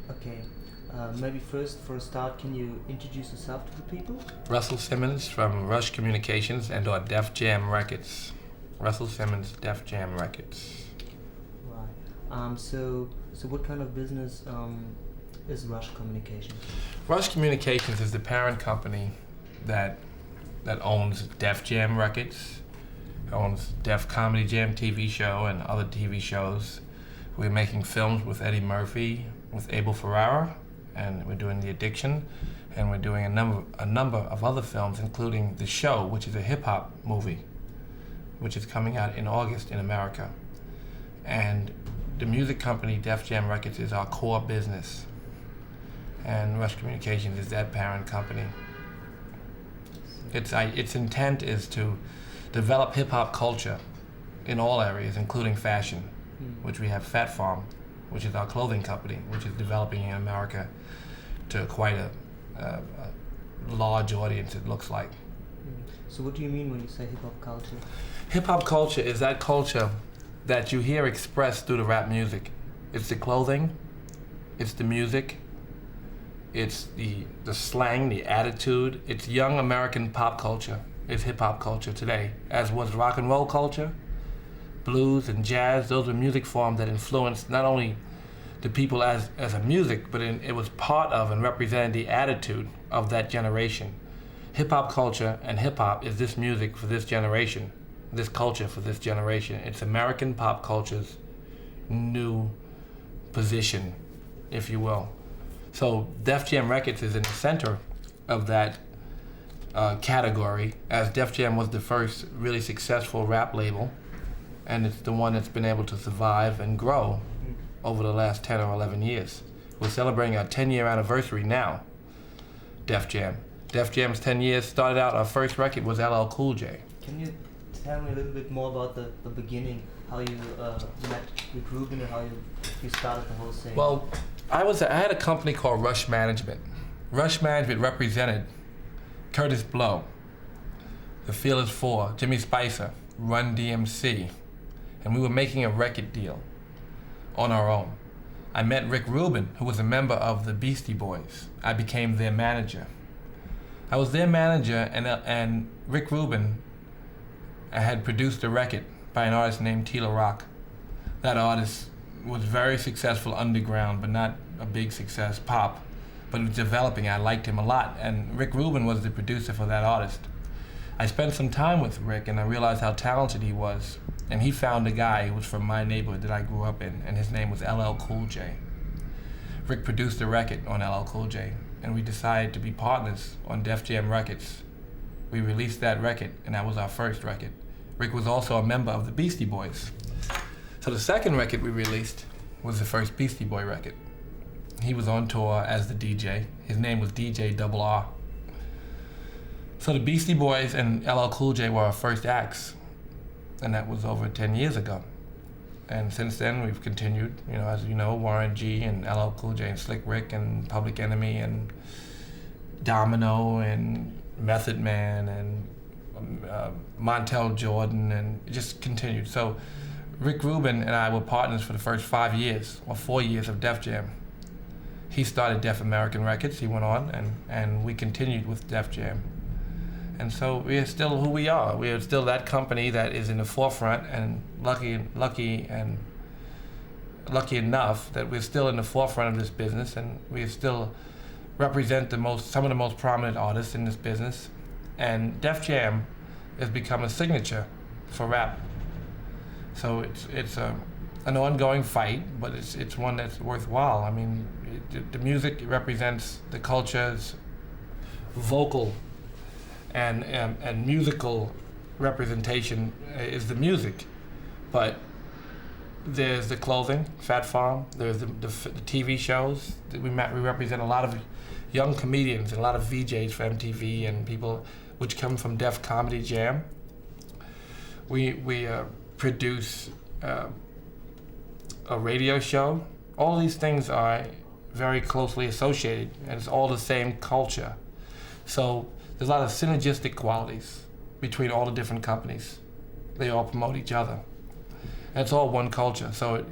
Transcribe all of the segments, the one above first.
Okay. Maybe first, for a start, can you introduce yourself to the people? Russell Simmons from Rush Communications and or Def Jam Records. Russell Simmons, Def Jam Records. Right. So what kind of business is Rush Communications? Rush Communications is the parent company that owns Def Jam Records, owns Def Comedy Jam TV show and other TV shows. We're making films with Eddie Murphy, with Abel Ferrara, and we're doing The Addiction, and we're doing a number of other films, including The Show, which is a hip-hop movie, which is coming out in August in America. And the music company, Def Jam Records, is our core business, and Rush Communications is that parent company. Its intent is to develop hip-hop culture in all areas, including fashion, which we have Fat Farm, which is our clothing company, which is developing in America to quite a large audience, it looks like. So what do you mean when you say hip-hop culture? Hip-hop culture is that culture that you hear expressed through the rap music. It's the clothing, it's the music, it's the slang, the attitude. It's young American pop culture. It's hip-hop culture today, as was rock and roll culture, blues and jazz. Those were music forms that influenced not only the people as a music, but it was part of and represented the attitude of that generation. Hip-hop culture and hip-hop is this music for this generation, this culture for this generation. It's American pop culture's new position, if you will. So Def Jam Records is in the center of that category, as Def Jam was the first really successful rap label, and it's the one that's been able to survive and grow over the last 10 or 11 years. We're celebrating our 10-year anniversary now, Def Jam. Def Jam's 10 years started out, our first record was LLCoolJ. Can you tell me a little bit more about the beginning, how you met with Rubin and how you started the whole thing? Well, I had a company called Rush Management. Rush Management represented Curtis Blow, The Fearless Four, Jimmy Spicer, Run DMC, and we were making a record deal on our own. I met Rick Rubin, who was a member of the Beastie Boys. I became their manager. I was their manager, and Rick Rubin had produced a record by an artist named Tila Rock. That artist was very successful underground, but not a big success pop, but it was developing. I liked him a lot, and Rick Rubin was the producer for that artist. I spent some time with Rick, and I realized how talented he was, and he found a guy who was from my neighborhood that I grew up in, and his name was LLCoolJ. Rick produced a record on LLCoolJ, and we decided to be partners on Def Jam Records. We released that record, and that was our first record. Rick was also a member of the Beastie Boys. So the second record we released was the first Beastie Boy record. He was on tour as the DJ. His name was DJ Double R. So the Beastie Boys and LLCoolJ were our first acts, and that was over 10 years ago. And since then we've continued, as you know, Warren G and LLCoolJ and Slick Rick and Public Enemy and Domino and Method Man and Montel Jordan, and it just continued. So Rick Rubin and I were partners for the first 5 years or 4 years of Def Jam. He started Def American Records, he went on, and we continued with Def Jam. And so we are still who we are. We are still that company that is in the forefront, and lucky enough that we're still in the forefront of this business, and we still represent some of the most prominent artists in this business. And Def Jam has become a signature for rap. So it's an ongoing fight, but it's one that's worthwhile. I mean, the music represents the culture's vocal and musical representation is the music, but there's the clothing, Fat Farm. There's the TV shows. We represent a lot of young comedians and a lot of VJs for MTV and people which come from Def Comedy Jam. We produce a radio show. All these things are very closely associated, and it's all the same culture. So there's a lot of synergistic qualities between all the different companies. They all promote each other. And it's all one culture. So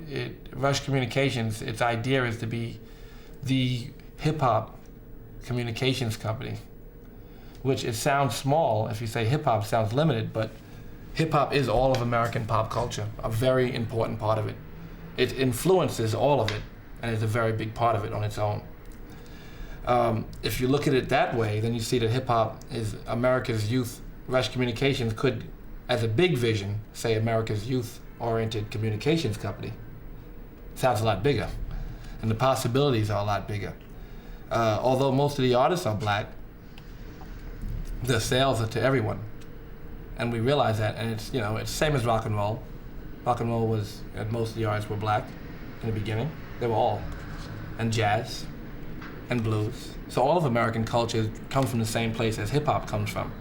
Rush Communications, its idea is to be the hip-hop communications company, which it sounds small. If you say hip-hop, it sounds limited, but hip-hop is all of American pop culture, a very important part of it. It influences all of it, and is a very big part of it on its own. If you look at it that way, then you see that hip-hop is America's youth. Rush Communications could, as a big vision, say America's youth-oriented communications company. Sounds a lot bigger, and the possibilities are a lot bigger. Although most of the artists are black, the sales are to everyone, and we realize that. And it's, you know, it's the same as rock and roll. Rock and roll was, and most of the artists were black in the beginning. They were all, and jazz, and blues. So all of American culture comes from the same place as hip hop comes from.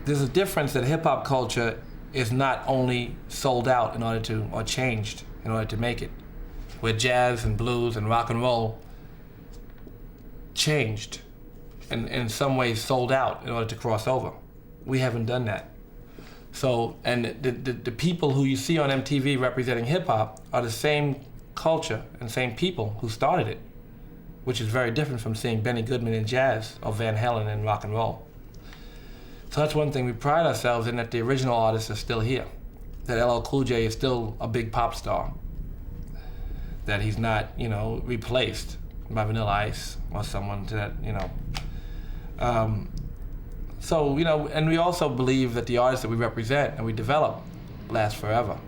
There's a difference that hip hop culture is not only sold out in order to, or changed in order to make it, where jazz and blues and rock and roll changed and in some ways sold out in order to cross over. We haven't done that. So, and the people who you see on MTV representing hip hop are the same culture and same people who started it, which is very different from seeing Benny Goodman in jazz or Van Halen in rock and roll. So that's one thing we pride ourselves in, that the original artists are still here, that LLCoolJ is still a big pop star, that he's not, you know, replaced by Vanilla Ice or someone to that, you know. So, you know, and we also believe that the artists that we represent and we develop last forever,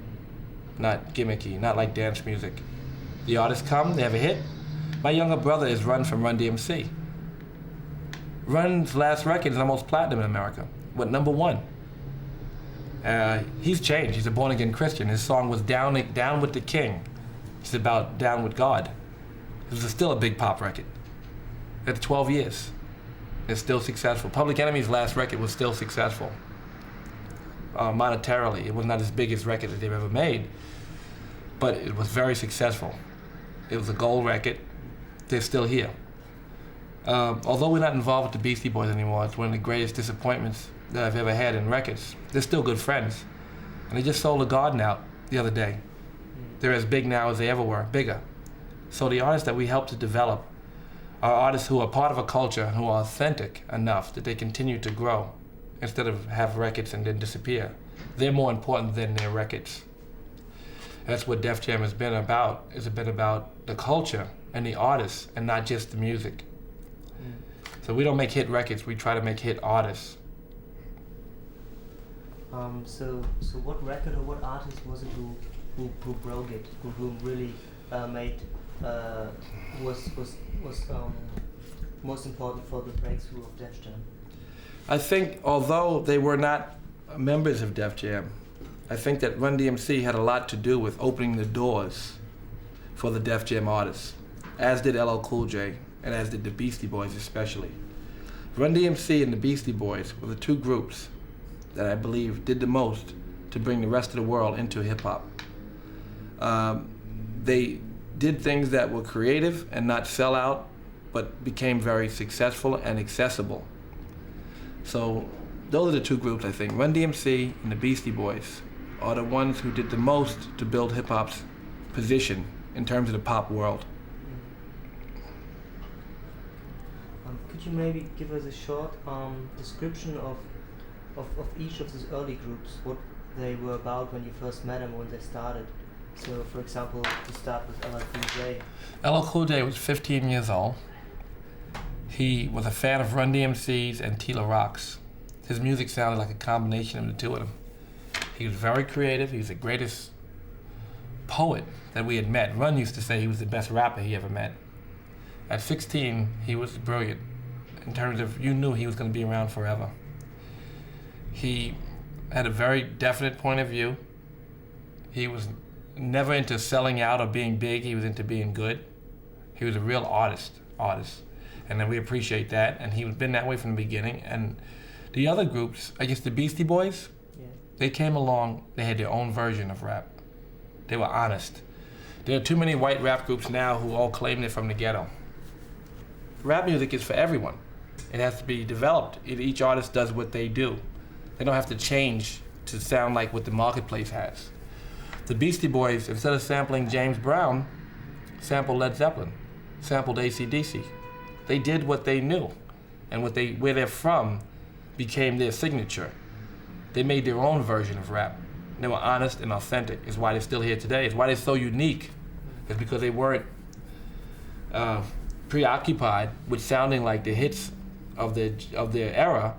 not gimmicky, not like dance music. The artists come, they have a hit. My younger brother is Run from Run DMC. Run's last record is almost platinum in America, went #1. He's changed, he's a born-again Christian. His song was Down with the King. It's about down with God. It was still a big pop record. At 12 years, it's still successful. Public Enemy's last record was still successful. Monetarily, it was not as big as record that they've ever made, but it was very successful. It was a gold record. They're still here. Although we're not involved with the Beastie Boys anymore, it's one of the greatest disappointments that I've ever had in records. They're still good friends. And they just sold a garden out the other day. They're as big now as they ever were, bigger. So the artists that we help to develop are artists who are part of a culture, who are authentic enough that they continue to grow instead of have records and then disappear. They're more important than their records. That's what Def Jam has been about. It's been about the culture and the artists and not just the music. So we don't make hit records, we try to make hit artists. So what record or what artist was it who broke it, who really made was most important for the breakthrough of Def Jam? I think although they were not members of Def Jam, I think that Run DMC had a lot to do with opening the doors for the Def Jam artists, as did LLCoolJ and as did the Beastie Boys especially. Run DMC and the Beastie Boys were the two groups that I believe did the most to bring the rest of the world into hip hop. They did things that were creative and not sell out, but became very successful and accessible. So those are the two groups, I think. Run DMC and the Beastie Boys are the ones who did the most to build hip hop's position in terms of the pop world. Could you maybe give us a short description of each of these early groups, what they were about when you first met them, when they started? So, for example, to start with LLCoolJ. LLCoolJ was 15 years old. He was a fan of Run DMC's and Tila Rock's. His music sounded like a combination of the two of them. He was very creative. He was the greatest poet that we had met. Run used to say he was the best rapper he ever met. At 16, he was brilliant in terms of, you knew he was going to be around forever. He had a very definite point of view. He was never into selling out or being big. He was into being good. He was a real artist. And then we appreciate that. And he's been that way from the beginning. And the other groups, I guess the Beastie Boys, they came along, they had their own version of rap. They were honest. There are too many white rap groups now who all claim they're from the ghetto. Rap music is for everyone. It has to be developed. Each artist does what they do. They don't have to change to sound like what the marketplace has. The Beastie Boys, instead of sampling James Brown, sampled Led Zeppelin, sampled AC/DC. They did what they knew, and where they're from became their signature. They made their own version of rap. They were honest and authentic. It's why they're still here today. It's why they're so unique. It's because they weren't preoccupied with sounding like the hits of their era,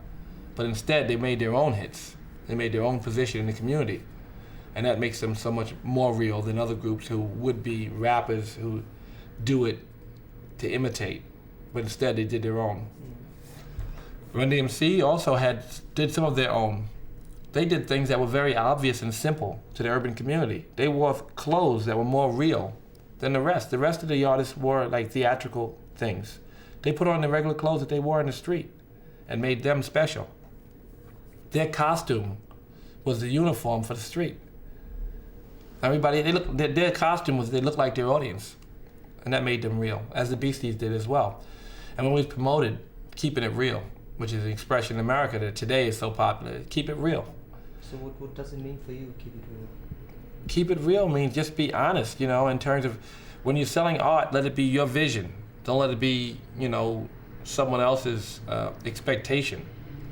but instead they made their own hits. They made their own position in the community. And that makes them so much more real than other groups who would be rappers who do it to imitate, but instead they did their own. Run DMC also did some of their own. They did things that were very obvious and simple to the urban community. They wore clothes that were more real than the rest. The rest of the artists wore like theatrical things. They put on the regular clothes that they wore in the street and made them special. Their costume was the uniform for the street. Everybody, their costume was, they looked like their audience. And that made them real, as the Beasties did as well. And when we promoted keeping it real, which is an expression in America that today is so popular, keep it real. So what does it mean for you, keep it real? Keep it real means just be honest, in terms of when you're selling art, let it be your vision. Don't let it be, someone else's expectation.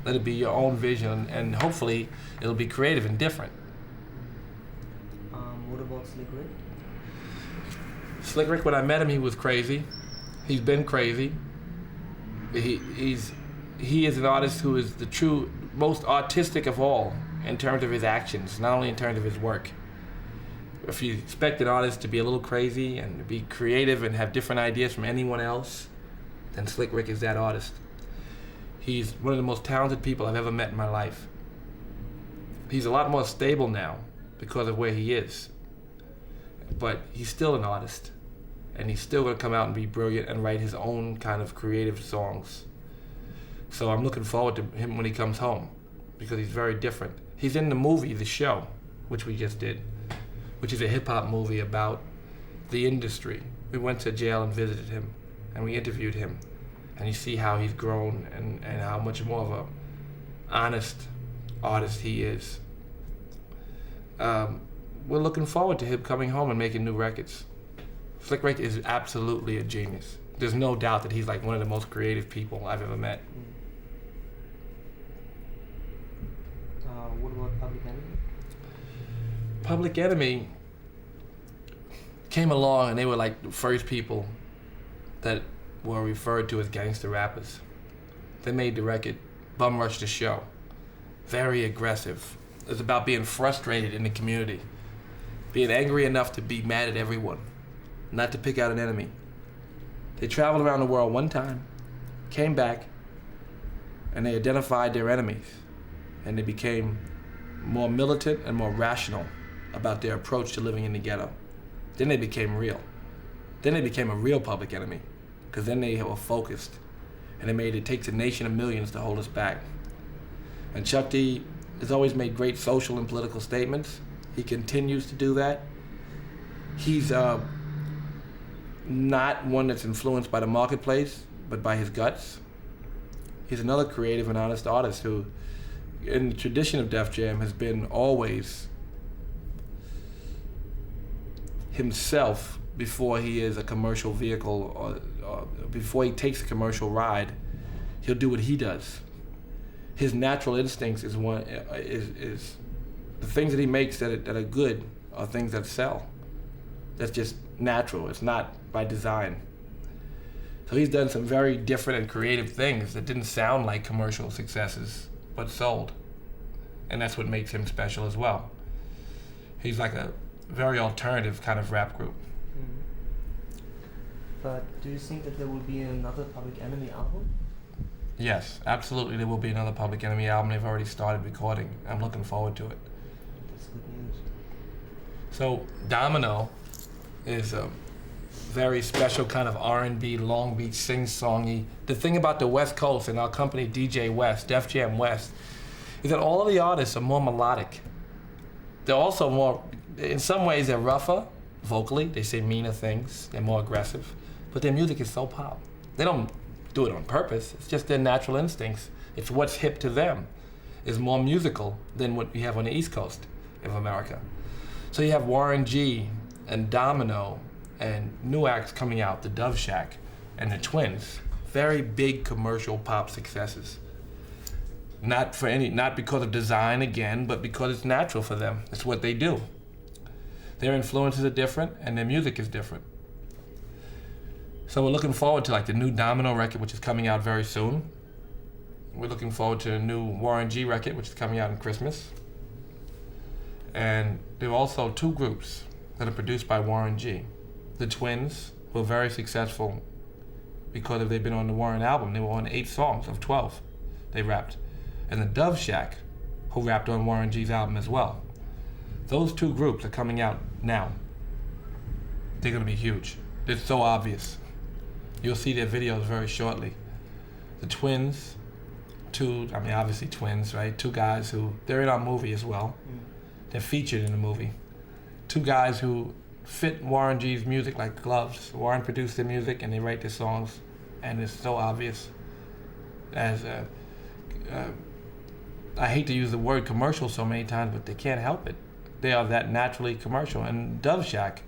Let it be your own vision, and hopefully it'll be creative and different. What about Slick Rick? Slick Rick, when I met him, he was crazy. He's been crazy. He is an artist who is the true, most artistic of all in terms of his actions, not only in terms of his work. If you expect an artist to be a little crazy and to be creative and have different ideas from anyone else, then Slick Rick is that artist. He's one of the most talented people I've ever met in my life. He's a lot more stable now because of where he is. But he's still an artist, and he's still going to come out and be brilliant and write his own kind of creative songs. So I'm looking forward to him when he comes home, because he's very different. He's in the movie, The Show, which we just did, which is a hip-hop movie about the industry. We went to jail and visited him, and we interviewed him, and you see how he's grown and how much more of a honest artist he is. We're looking forward to him coming home and making new records. Slick Rick is absolutely a genius. There's no doubt that he's like one of the most creative people I've ever met. What about Public Enemy? Public Enemy came along and they were like the first people that were referred to as gangster rappers. They made the record Bum Rush the Show. Very aggressive. It's about being frustrated in the community, being angry enough to be mad at everyone, not to pick out an enemy. They traveled around the world one time, came back, and they identified their enemies, and they became more militant and more rational about their approach to living in the ghetto. Then they became real. Then they became a real Public Enemy, because then they were focused, and they made It Takes a Nation of Millions to hold us back. And Chuck D has always made great social and political statements. He continues to do that. He's not one that's influenced by the marketplace, but by his guts. He's another creative and honest artist who, in the tradition of Def Jam, has been always himself before he is a commercial vehicle or before he takes a commercial ride. He'll do what he does. His natural instincts is the things that he makes that are good are things that sell. That's just natural. It's not by design. So he's done some very different and creative things that didn't sound like commercial successes, but sold. And that's what makes him special as well. He's like a very alternative kind of rap group. But do you think that there will be another Public Enemy album? Yes, absolutely there will be another Public Enemy album. They've already started recording. I'm looking forward to it. That's good news. So Domino is a very special kind of R&B, Long Beach, sing-songy. The thing about the West Coast and our company DJ West, Def Jam West, is that all of the artists are more melodic. They're also more, in some ways they're rougher vocally, they say meaner things, they're more aggressive, but their music is so pop. They don't do it on purpose, it's just their natural instincts. It's what's hip to them is more musical than what we have on the East Coast of America. So you have Warren G and Domino and new acts coming out, the Dove Shack and the Twins. Very big commercial pop successes. Not because of design again, but because it's natural for them. It's what they do. Their influences are different and their music is different. So we're looking forward to like the new Domino record, which is coming out very soon. We're looking forward to a new Warren G record, which is coming out in Christmas. And there are also two groups that are produced by Warren G. The Twins were very successful because they've been on the Warren album. They were on 8 songs of 12 they rapped. And the Dove Shack, who rapped on Warren G's album as well. Those two groups are coming out now. They're gonna be huge. It's so obvious. You'll see their videos very shortly. The Twins, obviously twins, right? Two guys they're in our movie as well. They're featured in the movie. Two guys who fit Warren G's music like gloves. Warren produced their music and they write their songs, and it's so obvious. I hate to use the word commercial so many times, but they can't help it. They are that naturally commercial. And Dove Shack,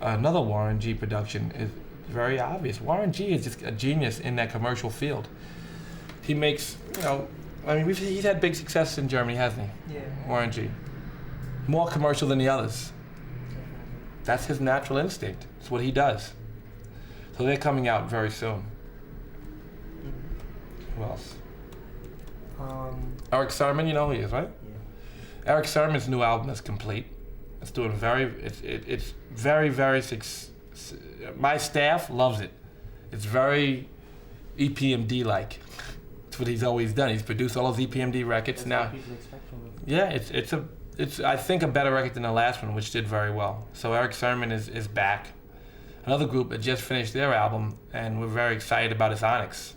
another Warren G production, is very obvious. Warren G is just a genius in that commercial field. He makes, he's had big success in Germany, hasn't he? Yeah. Warren G. More commercial than the others. That's his natural instinct. It's what he does. So they're coming out very soon. Who else? Eric Sermon, you know who he is, right? Yeah. Eric Sermon's new album is complete. It's doing it's very, very my staff loves it. It's very EPMD-like. It's what he's always done. He's produced all those EPMD records. That's now. what people expect from him. Yeah, it's I think a better record than the last one, which did very well. So Eric Sermon is back. Another group that just finished their album, and we're very excited about is Onyx.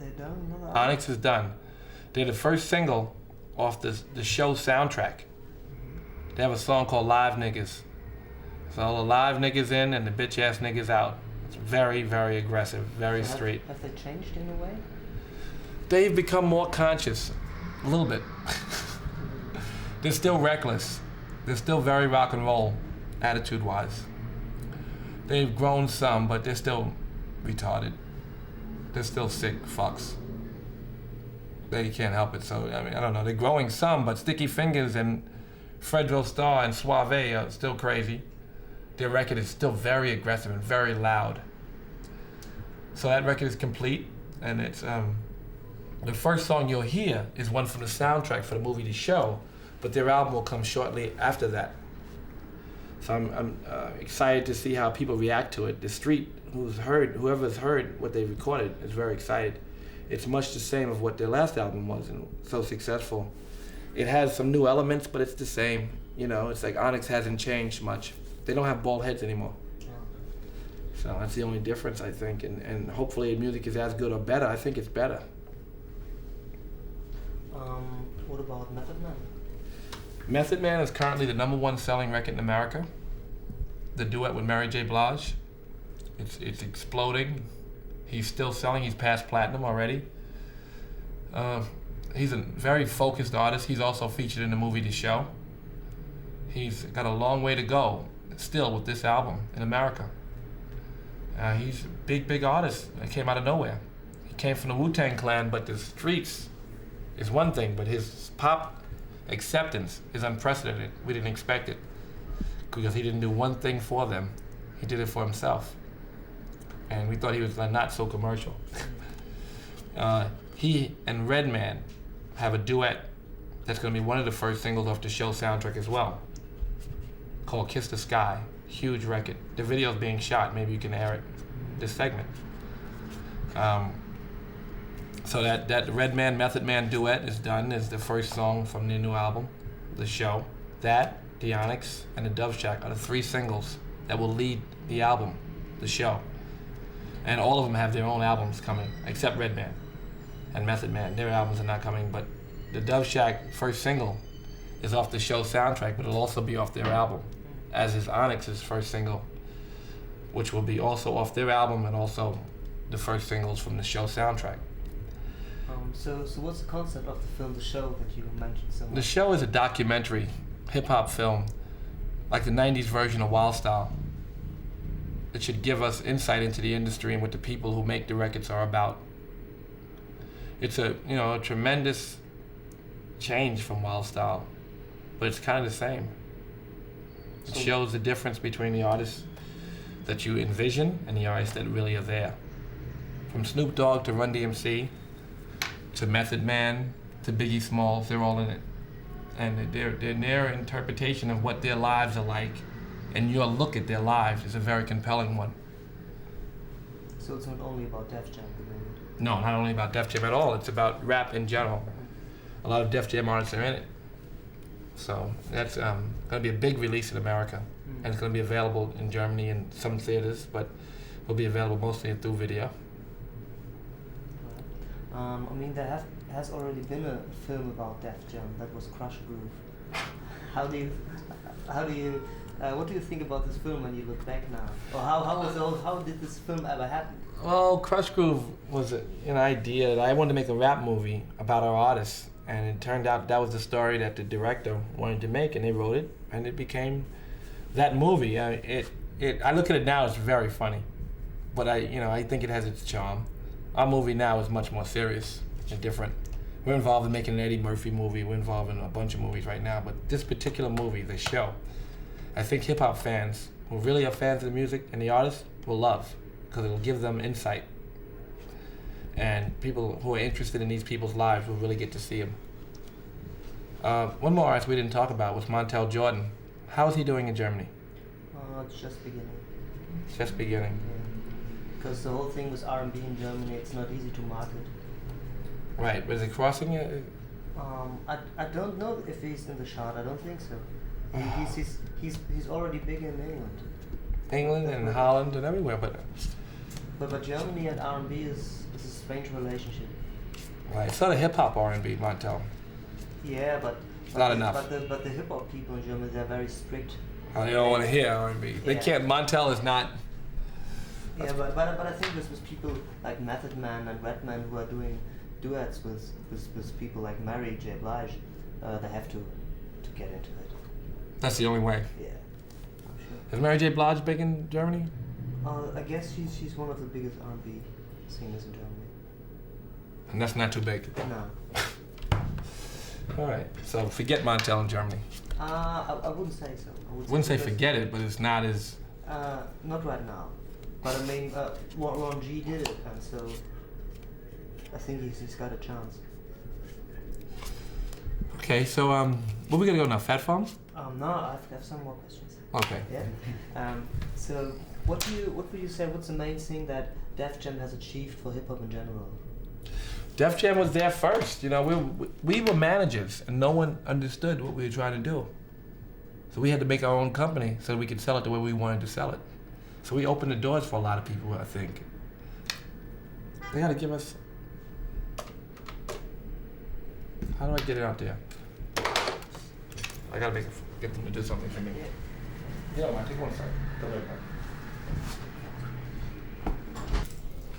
They're done another album? Onyx is done. They're the first single off the show soundtrack. They have a song called Live Niggas. So all the live niggas in and the bitch ass niggas out. It's very, very aggressive, very street. Have they changed in a way? They've become more conscious, a little bit. They're still reckless. They're still very rock and roll, attitude-wise. They've grown some, but they're still retarded. They're still sick fucks. They can't help it, so, I don't know. They're growing some, but Sticky Fingers and Fredro Starr and Suave are still crazy. Their record is still very aggressive and very loud. So that record is complete, and it's, the first song you'll hear is one from the soundtrack for the movie The Show, but their album will come shortly after that. So I'm excited to see how people react to it. The street, whoever's heard what they recorded, is very excited. It's much the same of what their last album was, and so successful. It has some new elements, but it's the same. It's like Onyx hasn't changed much. They don't have bald heads anymore. So that's the only difference, I think, and hopefully the music is as good or better. I think it's better. What about Method Man? Method Man is currently the #1 selling record in America. The duet with Mary J. Blige. It's exploding. He's still selling. He's past platinum already. He's a very focused artist. He's also featured in the movie The Show. He's got a long way to go still with this album in America. He's a big artist that came out of nowhere. He came from the Wu-Tang Clan, but the streets is one thing, but his pop acceptance is unprecedented. We didn't expect it because he didn't do one thing for them. He did it for himself. And we thought he was not so commercial. He and Redman have a duet that's going to be one of the first singles off the Show soundtrack as well, called Kiss the Sky. Huge record. The video's being shot. Maybe you can air it this segment. So that Redman Method Man duet is done. Is the first song from their new album, The Show. That, The Onyx, and The Dove Shack are the 3 singles that will lead the album, The Show. And all of them have their own albums coming, except Redman and Method Man. Their albums are not coming, but the Dove Shack first single is off the Show soundtrack, but it'll also be off their album, as is Onyx's first single, which will be also off their album and also the first singles from the Show soundtrack. So what's the concept of the film The Show that you mentioned so much? The Show is a documentary hip-hop film, like the 90s version of Wild Style. it should give us insight into the industry and what the people who make the records are about. It's a tremendous change from Wild Style, but it's kind of the same. It shows the difference between the artists that you envision and the artists that really are there. From Snoop Dogg to Run DMC to Method Man to Biggie Smalls, they're all in it. And their interpretation of what their lives are like and your look at their lives is a very compelling one. So it's not only about Def Jam at the moment? No, not only about Def Jam at all. It's about rap in general. A lot of Def Jam artists are in it. So that's going to be a big release in America. And it's going to be available in Germany and some theaters, but will be available mostly through video. I mean, there has already been a film about Def Jam that was Crush Groove. What do you think about this film when you look back now? Or how did this film ever happen? Well, Crush Groove was an idea that I wanted to make a rap movie about our artists, and it turned out that was the story that the director wanted to make, and they wrote it, and it became that movie. I look at it now, it's very funny, but I think it has its charm. Our movie now is much more serious and different. We're involved in making an Eddie Murphy movie. We're involved in a bunch of movies right now, but this particular movie, the show, I think hip-hop fans who really are fans of the music and the artists will love, because it'll give them insight. And people who are interested in these people's lives will really get to see them. One more artist we didn't talk about was Montel Jordan. How is he doing in Germany? It's just beginning. It's just beginning. Yeah. Because the whole thing with R&B in Germany, it's not easy to market. Right, but is it crossing it? I don't know if he's in the chart. I don't think so. He's already big in England. England and Holland and everywhere, but Germany and R&B is a strange relationship. right, it's not a hip hop R&B, Montel. Yeah, but not enough. But the hip hop people in Germany, they're very strict. They don't want to hear R&B. They can't. Montel is not. Yeah, but I think with people like Method Man and Redman who are doing duets with people like Mary J. Blige, they have to get into it. That's the only way. Yeah, I'm sure. Is Mary J. Blige big in Germany? I guess she's one of the biggest R&B singers in Germany. And that's not too big. No. All right, so forget Montel in Germany. I wouldn't say so. I Wouldn't say forget it, but it's not as. Not right now. But I mean, Ron G did it, and so I think he's got a chance. Okay, so where we gonna go now? Fat Farm? No, I have some more questions. Okay. Yeah. So what would you say? What's the main thing that Def Jam has achieved for hip hop in general? Def Jam was there first. We were managers, and no one understood what we were trying to do. So we had to make our own company so we could sell it the way we wanted to sell it. So we opened the doors for a lot of people, I think. They gotta give us. How do I get it out there? I gotta get them to do something for me. Yeah, man, take one second. Don't worry about it.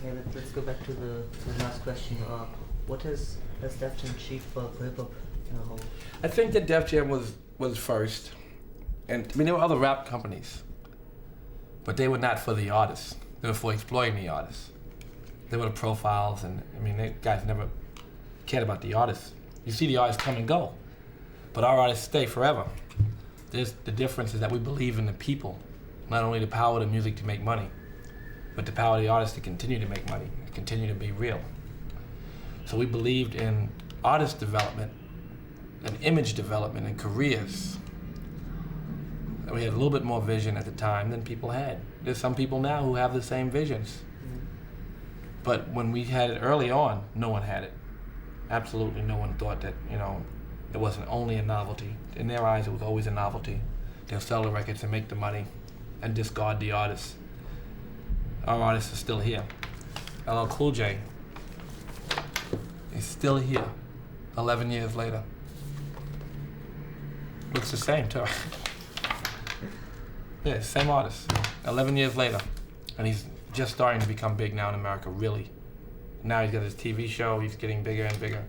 Okay, let's go back to the last question. What has Def Jam achieved for hip hop in a whole? I think that Def Jam was first, and I mean there were other rap companies, but they were not for the artists. They were for exploiting the artists. They were the profiles, and I mean, they guys never cared about the artists. You see the artists come and go, but our artists stay forever. The difference is that we believe in the people, not only the power of the music to make money, but the power of the artists to continue to make money, to continue to be real. So we believed in artist development and image development and careers. And we had a little bit more vision at the time than people had. There's some people now who have the same visions. But when we had it early on, no one had it. Absolutely no one thought that, it wasn't only a novelty. In their eyes, it was always a novelty. They'll sell the records and make the money and discard the artists. Our artists are still here. LLCoolJ is still here 11 years later. Looks the same too. Yeah, same artist, 11 years later. And he's just starting to become big now in America, really. Now he's got his TV show, he's getting bigger and bigger.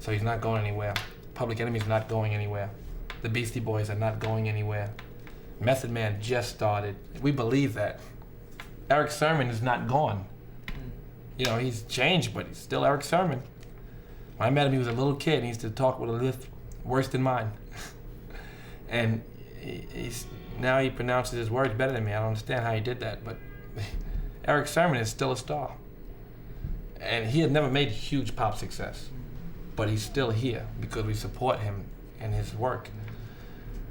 So he's not going anywhere. Public Enemy's not going anywhere. The Beastie Boys are not going anywhere. Method Man just started. We believe that. Eric Sermon is not gone. You know, he's changed, but he's still Eric Sermon. When I met him, he was a little kid. He used to talk with a lisp worse than mine. And now he pronounces his words better than me. I don't understand how he did that, but Eric Sermon is still a star. And he had never made huge pop success, but he's still here because we support him and his work.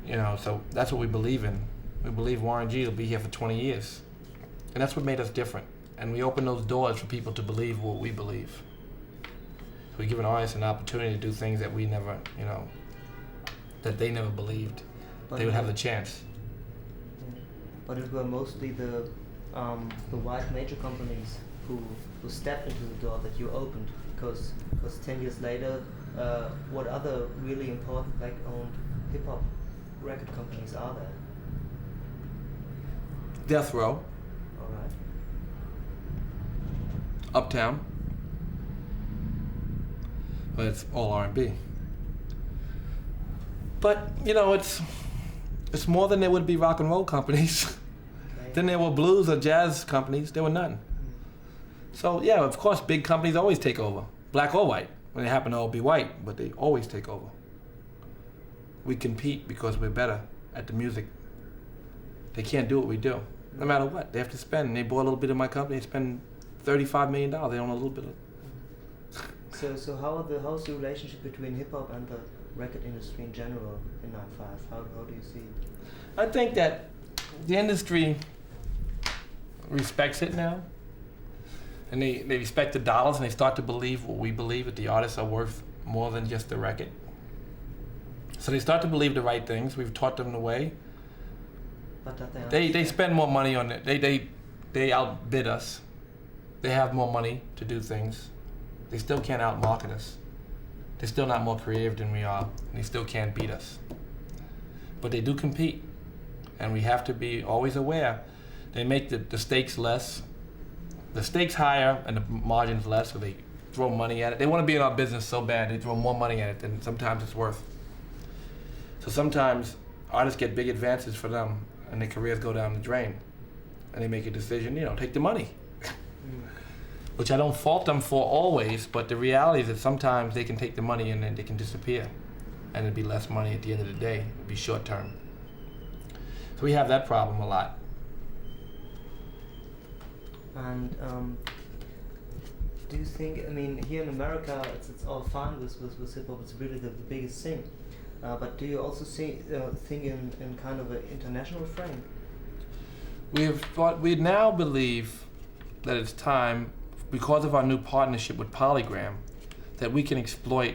You know, so that's what we believe in. We believe Warren G will be here for 20 years. And that's what made us different. And we open those doors for people to believe what we believe. So we give an artist an opportunity to do things that we never, you know, that they never believed they would have the chance. But it were mostly the white major companies who stepped into the door that you opened, because 10 years later, what other really important black-owned hip-hop record companies are there? Death Row. All right. Uptown. But it's all R&B. But, you know, it's more than there would be rock and roll companies. Okay. Then there were blues or jazz companies. There were none. So, yeah, of course, big companies always take over, black or white. When they happen to all be white, but they always take over. We compete because we're better at the music. They can't do what we do, no matter what. They have to spend. They bought a little bit of my company. They spend $35 million. They own a little bit of. So how's the relationship between hip hop and the record industry in general in '95? How do you see it? I think that the industry respects it now. And they respect the dollars, and they start to believe what we believe, that the artists are worth more than just the record. So they start to believe the right things. We've taught them the way. But They spend more money on it. They outbid us. They have more money to do things. They still can't outmarket us. They're still not more creative than we are, and they still can't beat us. But they do compete, and we have to be always aware. They make the stakes less. The stakes higher and the margins less, so they throw money at it. They want to be in our business so bad, they throw more money at it than sometimes it's worth. So sometimes artists get big advances for them and their careers go down the drain. And they make a decision, you know, take the money. Which I don't fault them for always, but the reality is that sometimes they can take the money and then they can disappear. And it'd be less money at the end of the day. It'd be short term. So we have that problem a lot. And do you think, I mean, here in America, it's all fine with hip-hop, it's really the biggest thing. But do you also think in kind of an international frame? We now believe that it's time, because of our new partnership with Polygram, that we can exploit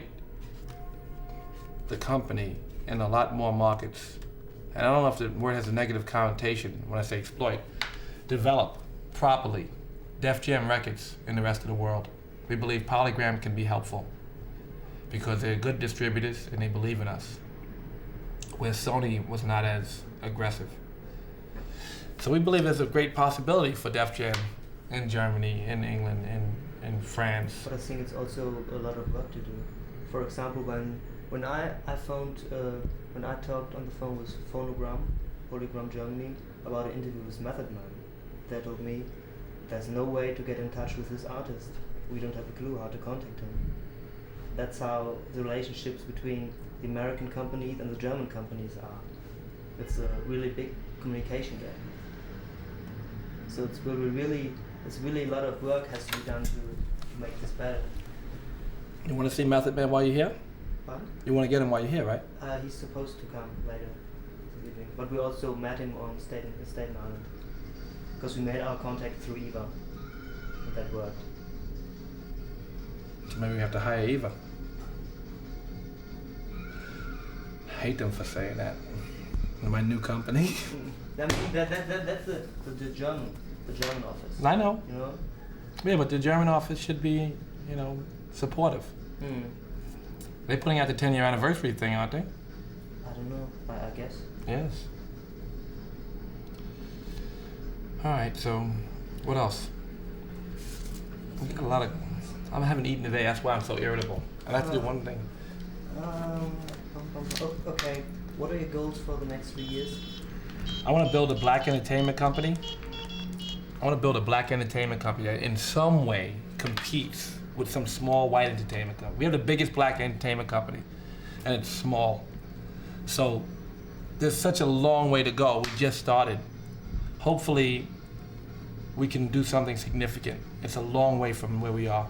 the company in a lot more markets. And I don't know if the word has a negative connotation when I say exploit. Develop properly Def Jam records in the rest of the world. We believe Polygram can be helpful because they're good distributors and they believe in us, where Sony was not as aggressive. So we believe there's a great possibility for Def Jam in Germany, in England, in France. But I think it's also a lot of work to do. For example, when I talked on the phone with Polygram Germany, about an interview with Method Man, they told me there's no way to get in touch with this artist. We don't have a clue how to contact him. That's how the relationships between the American companies and the German companies are. It's a really big communication gap. So it's really a lot of work has to be done to make this better. You want to see Method Man while you're here? Pardon? You want to get him while you're here, right? He's supposed to come later this evening, but we also met him on Staten Island, because we made our contact through Eva, and that worked. So maybe we have to hire Eva. I hate them for saying that. In my new company. That's the German office. I know. You know? Yeah, but the German office should be, you know, supportive. They're putting out the 10-year anniversary thing, aren't they? I don't know. I guess. Yes. All right, so what else? We got a lot of... I haven't eaten today, that's why I'm so irritable. I have to do one thing. Okay, what are your goals for the next 3 years? I want to build a black entertainment company. I want to build a black entertainment company that in some way competes with some small white entertainment company. We have the biggest black entertainment company, and it's small. So there's such a long way to go. We just started. Hopefully, we can do something significant. It's a long way from where we are.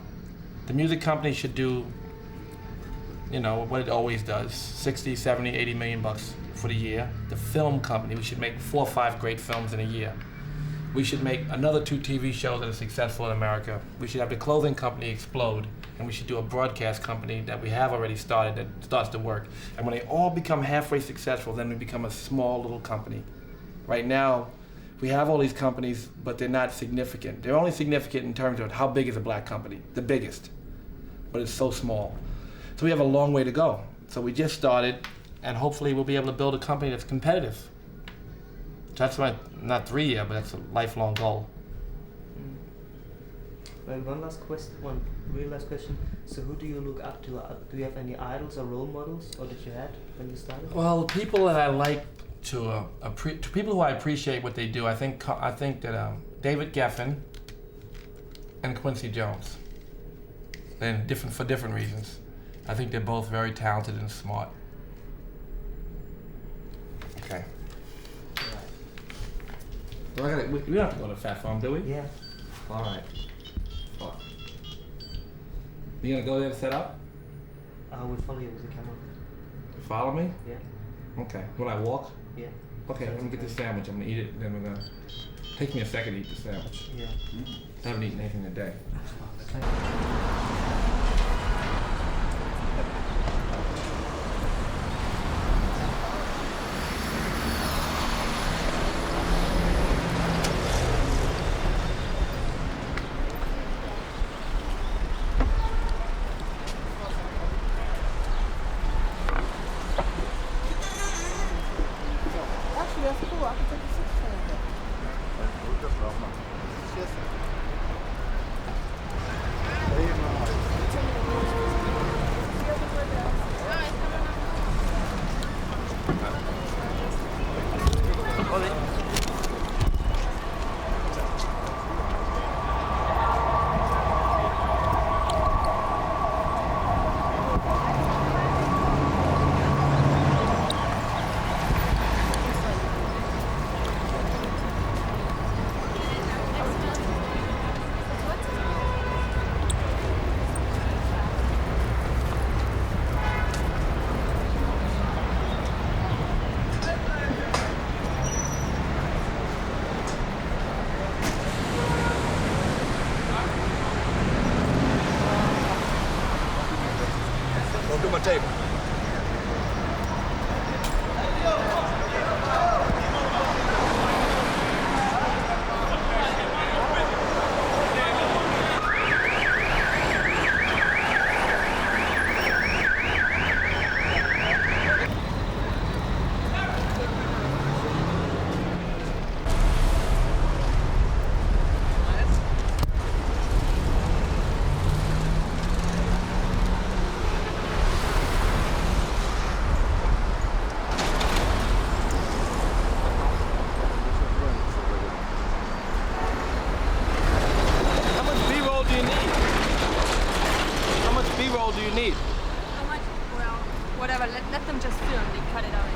The music company should do, you know, what it always does, 60, 70, 80 million bucks for the year. The film company, we should make 4 or 5 great films in a year. We should make another 2 TV shows that are successful in America. We should have the clothing company explode, and we should do a broadcast company that we have already started that starts to work. And when they all become halfway successful, then we become a small little company. Right now, we have all these companies, but they're not significant. They're only significant in terms of how big is a black company, the biggest, but it's so small. So we have a long way to go. So we just started, and hopefully we'll be able to build a company that's competitive. So that's my, not 3 year, but that's a lifelong goal. Well, one real last question. So who do you look up to? Do you have any idols or role models, or did you have when you started? Well, people that I like to people who I appreciate what they do, I think that David Geffen and Quincy Jones, and for different reasons. I think they're both very talented and smart. Okay. Well, we don't have to go to Fat Farm, do we? Yeah. All right. Fuck. You gonna go there and set up? We'll follow you with the camera. Follow me? Yeah. Okay. Will I walk? Yeah. Okay, let me get this sandwich. I'm gonna eat it, and then we're gonna... Take me a second to eat the sandwich. Yeah. I haven't eaten anything today. Table. Let them just film, they cut it out.